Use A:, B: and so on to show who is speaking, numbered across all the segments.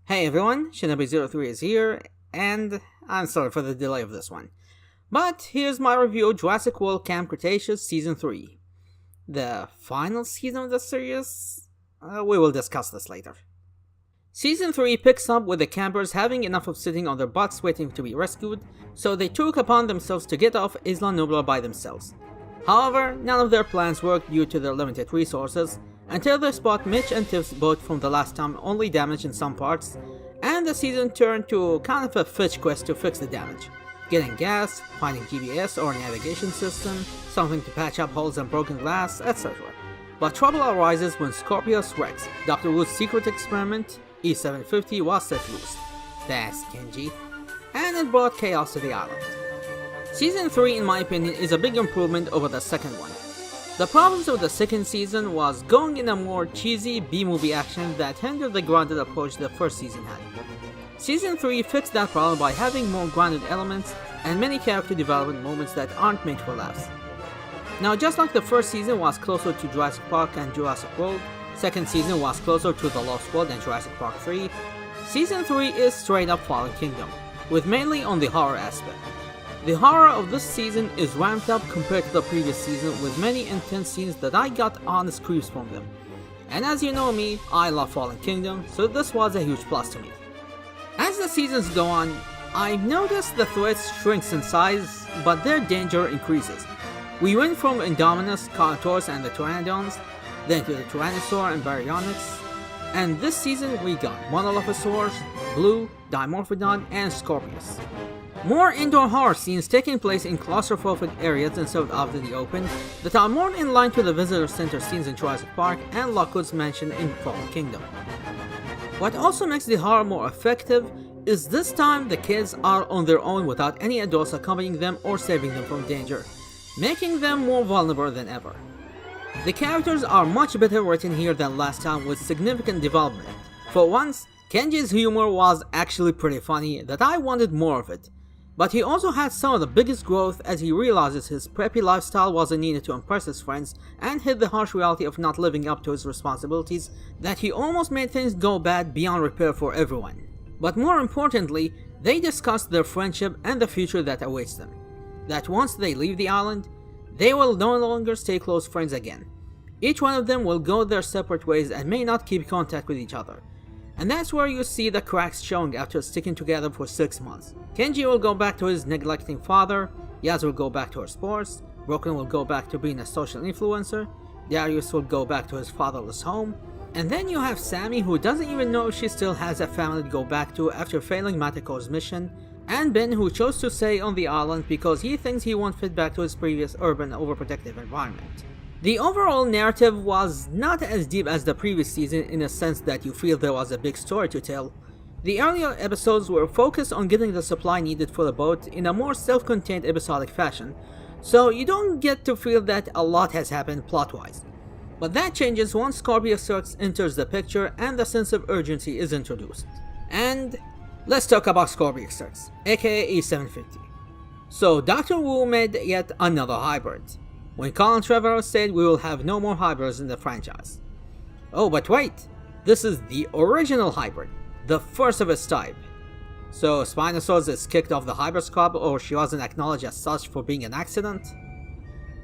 A: Hey everyone, SHINOBI-03 is here, and I'm sorry for the delay of this one. But here's my review of Jurassic World Camp Cretaceous Season 3. The final season of the series? We will discuss this later. Season 3 picks up with the campers having enough of sitting on their butts waiting to be rescued, so they took upon themselves to get off Isla Nublar by themselves. However, none of their plans worked due to their limited resources, until they spot Mitch and Tiff's boat from the last time only damaged in some parts, and the season turned to kind of a fetch quest to fix the damage. Getting gas, finding GPS or navigation system, something to patch up holes and broken glass, etc. But trouble arises when Scorpius wrecks. Dr. Wu's secret experiment, E750, was set loose. That's Kenji. And it brought chaos to the island. Season 3, in my opinion, is a big improvement over the second one. The problems of the second season was going in a more cheesy B-movie action that hindered the grounded approach the first season had. Season 3 fixed that problem by having more grounded elements and many character development moments that aren't made for laughs. Now, just like the first season was closer to Jurassic Park and Jurassic World, second season was closer to The Lost World and Jurassic Park 3, Season 3 is straight up Fallen Kingdom, with mainly on the horror aspect. The horror of this season is ramped up compared to the previous season, with many intense scenes that I got honest creeps from them. And as you know me, I love Fallen Kingdom, so this was a huge plus to me. As the seasons go on, I've noticed the threats shrinks in size, but their danger increases. We went from Indominus, Carnotaurus and the Pteranodons, then to the Tyrannosaur and Baryonyx, and this season we got Monolophosaurus, Blue, Dimorphodon and Scorpius. More indoor horror scenes taking place in claustrophobic areas instead of out in the open that are more in line to the visitor center scenes in Jurassic Park and Lockwood's mansion in Fallen Kingdom. What also makes the horror more effective is this time the kids are on their own without any adults accompanying them or saving them from danger, making them more vulnerable than ever. The characters are much better written here than last time with significant development. For once, Kenji's humor was actually pretty funny that I wanted more of it. But he also had some of the biggest growth as he realizes his preppy lifestyle wasn't needed to impress his friends and hit the harsh reality of not living up to his responsibilities, that he almost made things go bad beyond repair for everyone. But more importantly, they discussed their friendship and the future that awaits them. That once they leave the island, they will no longer stay close friends again. Each one of them will go their separate ways and may not keep contact with each other. And that's where you see the cracks showing after sticking together for 6 months. Kenji will go back to his neglecting father, Yaz will go back to her sports, Broken will go back to being a social influencer, Darius will go back to his fatherless home, and then you have Sammy, who doesn't even know if she still has a family to go back to after failing Matako's mission, and Ben, who chose to stay on the island because he thinks he won't fit back to his previous urban overprotective environment. The overall narrative was not as deep as the previous season in a sense that you feel there was a big story to tell. The earlier episodes were focused on getting the supply needed for the boat in a more self-contained episodic fashion, so you don't get to feel that a lot has happened plot-wise. But that changes once Scorpius enters the picture and the sense of urgency is introduced. And let's talk about Scorpius, aka E750. So Dr. Wu made yet another hybrid. When Colin Trevorrow said we will have no more hybrids in the franchise. Oh, but wait! This is the original hybrid, the first of its type. So Spinosaurus is kicked off the Hybrids Club, or she wasn't acknowledged as such for being an accident?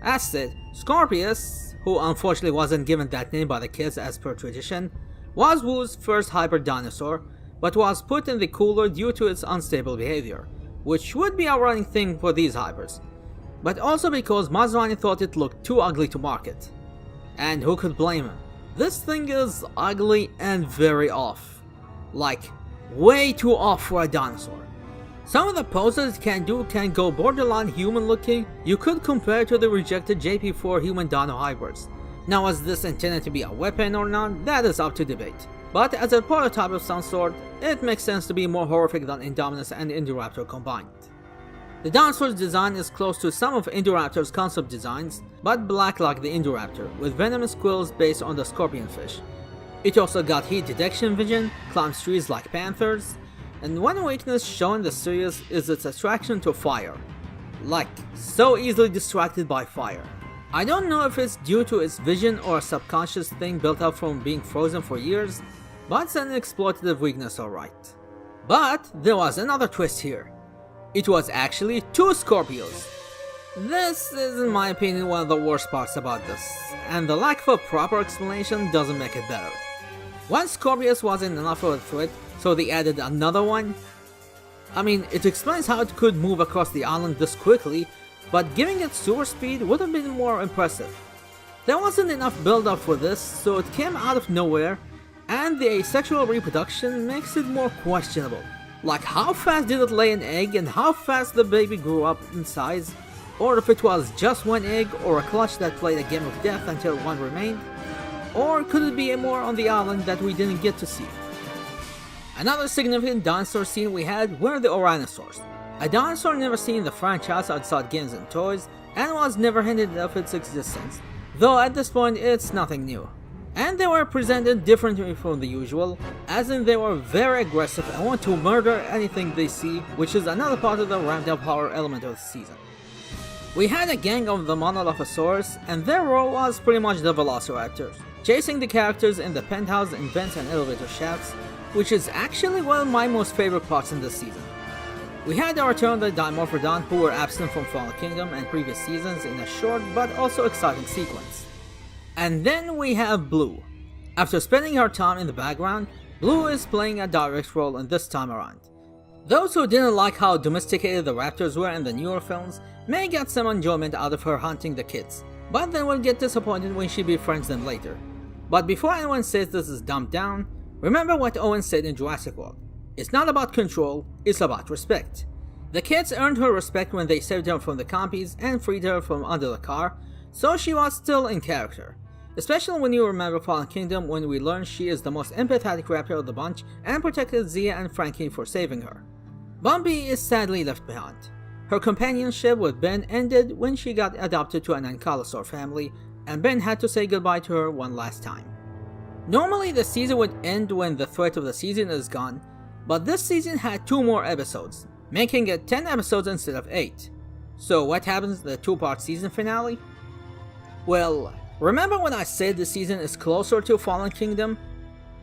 A: As said, Scorpius, who unfortunately wasn't given that name by the kids as per tradition, was Wu's first hybrid dinosaur, but was put in the cooler due to its unstable behavior, which would be a running thing for these hybrids. But also because Masrani thought it looked too ugly to market. And who could blame him? This thing is ugly and very off. Like, way too off for a dinosaur. Some of the poses it can do can go borderline human looking. You could compare to the rejected JP4 human dino hybrids. Now, is this intended to be a weapon or not? That is up to debate. But as a prototype of some sort, it makes sense to be more horrific than Indominus and Indoraptor combined. The dinosaur's design is close to some of Indoraptor's concept designs, but black like the Indoraptor, with venomous quills based on the scorpion fish. It also got heat detection vision, climbs trees like panthers, and one weakness shown in the series is its attraction to fire. Like, so easily distracted by fire. I don't know if it's due to its vision or a subconscious thing built up from being frozen for years, but an exploitative weakness alright. But there was another twist here. It was actually 2 Scorpios. This is, in my opinion, one of the worst parts about this, and the lack of a proper explanation doesn't make it better. One Scorpius wasn't enough of a threat, so they added another one? I mean, it explains how it could move across the island this quickly, but giving it super speed would have been more impressive. There wasn't enough build-up for this, so it came out of nowhere, and the asexual reproduction makes it more questionable. Like, how fast did it lay an egg and how fast the baby grew up in size? Or if it was just one egg or a clutch that played a game of death until one remained? Or could it be more on the island that we didn't get to see? Another significant dinosaur scene we had were the Oranosaurs. A dinosaur never seen in the franchise outside games and toys, and was never hinted of its existence, though at this point it's nothing new. And they were presented differently from the usual, as in they were very aggressive and want to murder anything they see, which is another part of the ramped up horror element of the season. We had a gang of the Monolithosaurus, and their role was pretty much the Velociraptors, chasing the characters in the penthouse in vents and elevator shafts, which is actually one of my most favorite parts in this season. We had the return of the Dimorphodon, who were absent from Fallen Kingdom and previous seasons in a short but also exciting sequence. And then we have Blue. After spending her time in the background, Blue is playing a direct role in this time around. Those who didn't like how domesticated the raptors were in the newer films may get some enjoyment out of her hunting the kids, but then will get disappointed when she befriends them later. But before anyone says this is dumbed down, remember what Owen said in Jurassic World. It's not about control, it's about respect. The kids earned her respect when they saved her from the compies and freed her from under the car, so she was still in character. Especially when you remember Fallen Kingdom, when we learned she is the most empathetic raptor of the bunch and protected Zia and Frankie for saving her. Bumpy is sadly left behind. Her companionship with Ben ended when she got adopted to an Ankylosaur family, and Ben had to say goodbye to her one last time. Normally the season would end when the threat of the season is gone, but this season had 2 more episodes, making it 10 episodes instead of 8. So what happens in the 2-part season finale? Well, remember when I said the season is closer to Fallen Kingdom?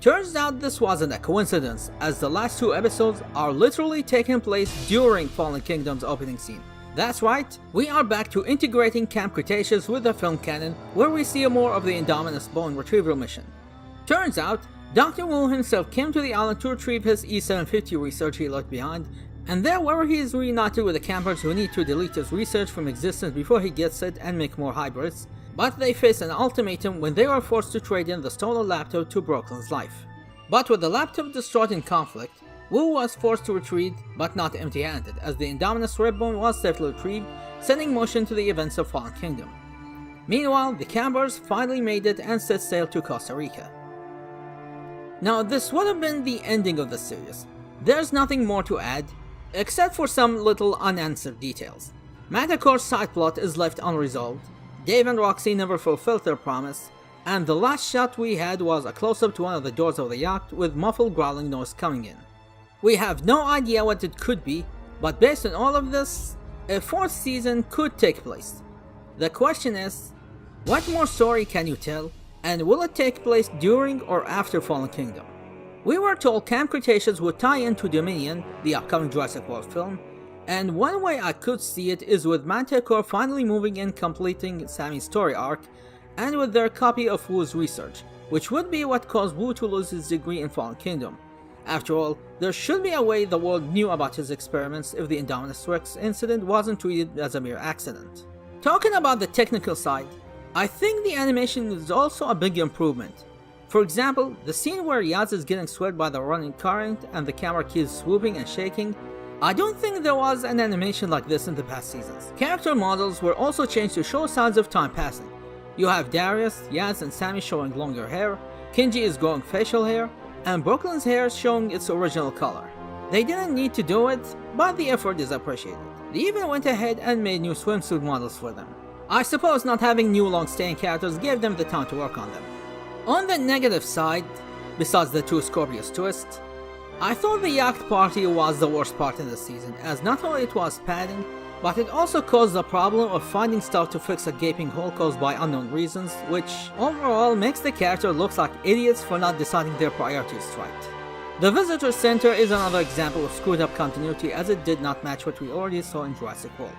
A: Turns out this wasn't a coincidence, as the last 2 episodes are literally taking place during Fallen Kingdom's opening scene. That's right, we are back to integrating Camp Cretaceous with the film canon, where we see more of the Indominus bone retrieval mission. Turns out, Dr. Wu himself came to the island to retrieve his E750 research he left behind, and there where he is reunited with the campers who need to delete his research from existence before he gets it and make more hybrids, but they face an ultimatum when they are forced to trade in the stolen laptop to Brooklyn's life. But with the laptop destroyed in conflict, Wu was forced to retreat, but not empty-handed, as the Indominus Redbone was safely retrieved, setting motion to the events of Fallen Kingdom. Meanwhile, the campers finally made it and set sail to Costa Rica. Now this would have been the ending of the series. There's nothing more to add, except for some little unanswered details. Manticore's side plot is left unresolved, Dave and Roxy never fulfilled their promise, and the last shot we had was a close-up to one of the doors of the yacht with muffled growling noise coming in. We have no idea what it could be, but based on all of this, a 4th season could take place. The question is, what more story can you tell, and will it take place during or after Fallen Kingdom? We were told Camp Cretaceous would tie into Dominion, the upcoming Jurassic World film, and one way I could see it is with Manticore finally moving in, completing Sammy's story arc, and with their copy of Wu's research, which would be what caused Wu to lose his degree in Fallen Kingdom. After all, there should be a way the world knew about his experiments if the Indominus Rex incident wasn't treated as a mere accident. Talking about the technical side, I think the animation is also a big improvement. For example, the scene where Yaz is getting swept by the running current and the camera keeps swooping and shaking, I don't think there was an animation like this in the past seasons. Character models were also changed to show signs of time passing. You have Darius, Yaz and Sammy showing longer hair, Kenji is growing facial hair, and Brooklyn's hair showing its original color. They didn't need to do it, but the effort is appreciated. They even went ahead and made new swimsuit models for them. I suppose not having new long-staying characters gave them the time to work on them. On the negative side, besides the 2 Scorpius twists, I thought the yacht party was the worst part in the season, as not only it was padding, But it also caused the problem of finding stuff to fix a gaping hole caused by unknown reasons, which overall makes the character look like idiots for not deciding their priorities right. The Visitor Center is another example of screwed up continuity, as it did not match what we already saw in Jurassic World.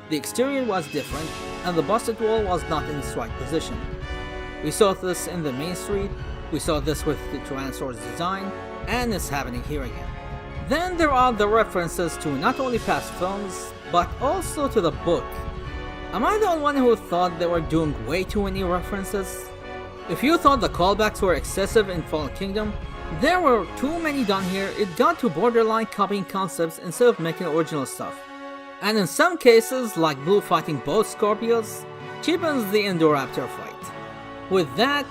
A: The exterior was different, and the busted wall was not in its right position. We saw this in the main street, we saw this with the Tyrannosaurus design, and it's happening here again. Then there are the references to not only past films, but also to the book. Am I the only one who thought they were doing way too many references? If you thought the callbacks were excessive in Fallen Kingdom, there were too many done here. It got to borderline copying concepts instead of making original stuff. And in some cases, like Blue fighting both Scorpios, cheapens the Indoraptor fight. With that,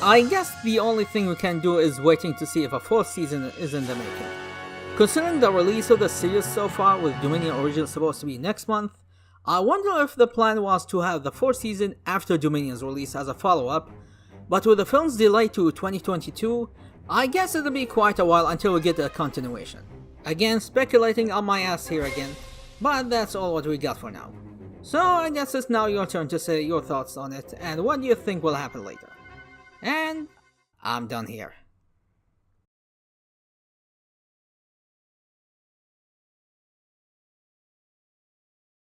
A: I guess the only thing we can do is waiting to see if a 4th season is in the making. Considering the release of the series so far, with Dominion Origins supposed to be next month, I wonder if the plan was to have the 4th season after Dominion's release as a follow-up, but with the film's delay to 2022, I guess it'll be quite a while until we get a continuation. Again, speculating on my ass here again, but that's all what we got for now. So I guess it's now your turn to say your thoughts on it and what you think will happen later. And I'm done here.